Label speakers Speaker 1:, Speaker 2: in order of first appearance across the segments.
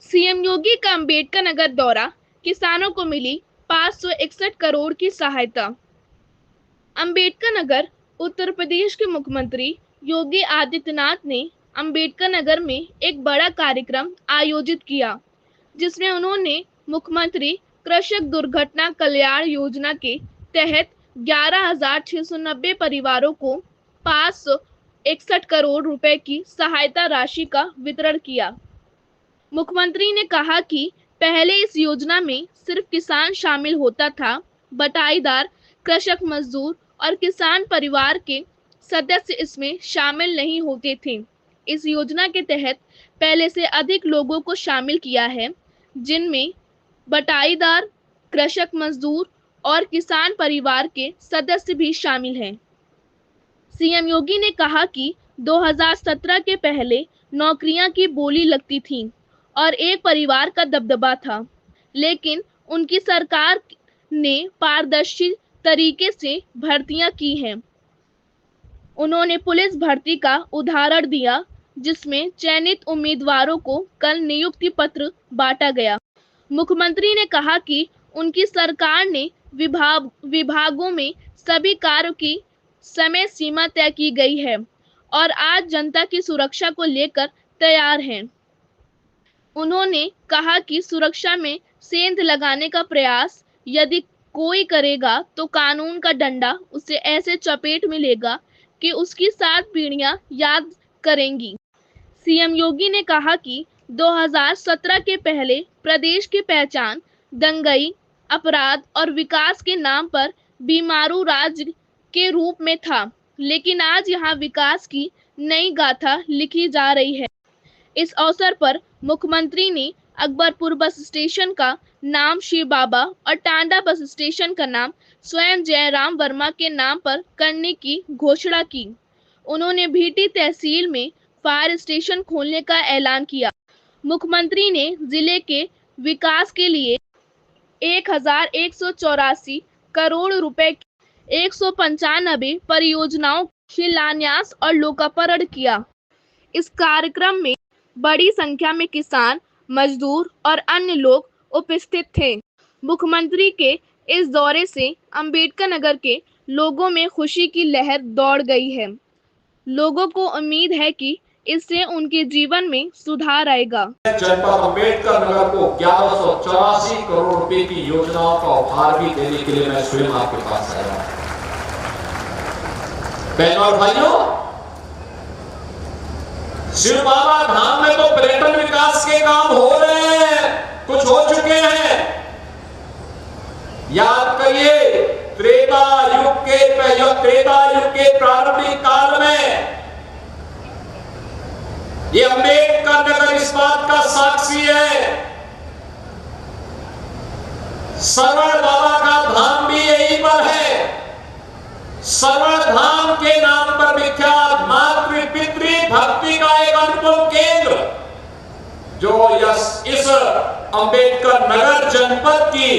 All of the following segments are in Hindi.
Speaker 1: सीएम योगी का अंबेडकर नगर दौरा, किसानों को मिली 561 करोड़ की सहायता। अंबेडकर नगर उत्तर प्रदेश के मुख्यमंत्री योगी आदित्यनाथ ने अंबेडकर नगर में एक बड़ा कार्यक्रम आयोजित किया, जिसमें उन्होंने मुख्यमंत्री कृषक दुर्घटना कल्याण योजना के तहत 11,690 परिवारों को 561 करोड़ रुपए की सहायता राशि का वितरण किया। मुख्यमंत्री ने कहा कि पहले इस योजना में सिर्फ किसान शामिल होता था, बटाईदार, कृषक मजदूर और किसान परिवार के सदस्य इसमें शामिल नहीं होते थे। इस योजना के तहत पहले से अधिक लोगों को शामिल किया है, जिनमें बटाईदार, कृषक मजदूर और किसान परिवार के सदस्य भी शामिल हैं। सीएम योगी ने कहा कि 2017 के पहले नौकरियां की बोली लगती थी और एक परिवार का दबदबा था, लेकिन उनकी सरकार ने पारदर्शी तरीके से भर्तियां की हैं। उन्होंने पुलिस भर्ती का उदाहरण दिया, जिसमें चयनित उम्मीदवारों को कल नियुक्ति पत्र बांटा गया। मुख्यमंत्री ने कहा कि उनकी सरकार ने विभागों में सभी कार्यों की समय सीमा तय की गई है और आज जनता की सुरक्षा को लेकर तैयार हैं। उन्होंने कहा कि सुरक्षा में सेंध लगाने का प्रयास यदि कोई करेगा तो कानून का डंडा उसे ऐसे चपेट में लेगा कि उसकी 7 पीढ़ियां याद करेंगी। सीएम योगी ने कहा कि 2017 के पहले प्रदेश की पहचान दंगई, अपराध और विकास के नाम पर बीमारू राज्य के रूप में था, लेकिन आज यहाँ विकास की नई गाथा लिखी जा रही है। इस अवसर पर मुख्यमंत्री ने अकबरपुर बस स्टेशन का नाम शिव बाबा और टांडा बस स्टेशन का नाम स्वयं जयराम वर्मा के नाम पर करने की घोषणा की। उन्होंने भीटी तहसील में फायर स्टेशन खोलने का ऐलान किया। मुख्यमंत्री ने जिले के विकास के लिए 1,184 करोड़ रुपए की 195 परियोजनाओं शिलान्यास और लोकार्पण किया। इस कार्यक्रम में बड़ी संख्या में किसान, मजदूर और अन्य लोग उपस्थित थे। मुख्यमंत्री के इस दौरे से अंबेडकर नगर के लोगों में खुशी की लहर दौड़ गई है। लोगों को उम्मीद है कि इससे उनके जीवन में सुधार आएगा।
Speaker 2: जनपद अंबेडकर नगर को 1184 करोड़ रुपए की योजनाओं का उपहार भी देने के लिए मैं स्वयं आपके पास आया हूं। बहनों और भाइयों, शिव बाबा धाम में तो पर्यटन विकास के काम हो रहे हैं, कुछ हो चुके हैं। याद करिए, त्रेता युग के प्रारंभिक काल में ये अंबेडकर नगर इस बात का साक्षी है। सरवण बाबा का धाम भी यहीं पर है। सरवण धाम के नाम पर विख्यात मातृ पितृ भक्ति का एक अनुपम केंद्र जो इस अंबेडकर नगर जनपद की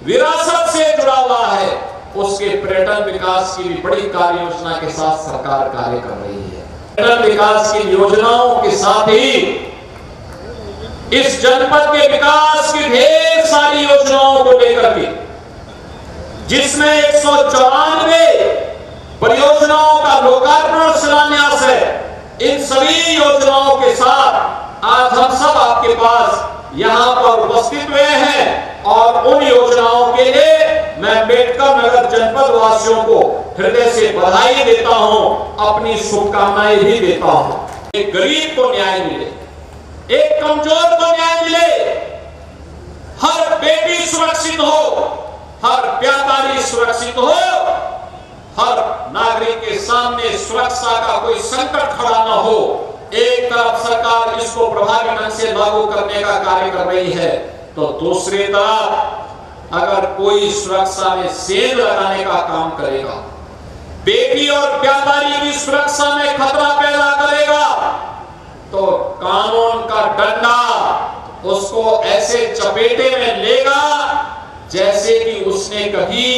Speaker 2: विरासत से जुड़ा हुआ है, उसके पर्यटन विकास की भी बड़ी कार्य योजना के साथ सरकार कार्य कर रही है। पर्यटन विकास की योजनाओं के साथ ही इस जनपद के विकास की ढेर सारी योजनाओं को लेकर के, जिसमें 194 परियोजनाओं का लोकार्पण शिलान्यास है। इन सभी योजनाओं के साथ आज हम सब आपके पास यहां पर उपस्थित हुए हैं और उन योजनाओं के लिए मैं अंबेडकर नगर जनपद वासियों को हृदय से बधाई देता हूं, अपनी शुभकामनाएं भी देता हूं। एक गरीब को न्याय मिले, एक कमजोर को न्याय मिले, हर बेटी सुरक्षित हो, हर व्यापारी सुरक्षित हो, हर नागरिक के सामने सुरक्षा का कोई संकट खड़ा न हो। एक तरफ सरकार इसको प्रभावी ढंग से लागू करने का कार्य कर रही है, तो दूसरी तरफ अगर कोई सुरक्षा में सेंध लगाने का काम करेगा, बेटी और व्यापारी की सुरक्षा में खतरा पैदा करेगा, तो कानून का डंडा उसको ऐसे चपेटे में लेगा जैसे कि उसने कभी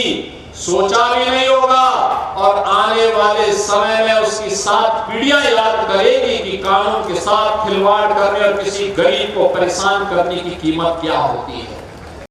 Speaker 2: सोचा भी नहीं होगा और आने वाले समय में उसकी 7 पीढ़ियां याद करेगी कि कानून के साथ खिलवाड़ करने और किसी गरीब को परेशान करने की कीमत क्या होती है।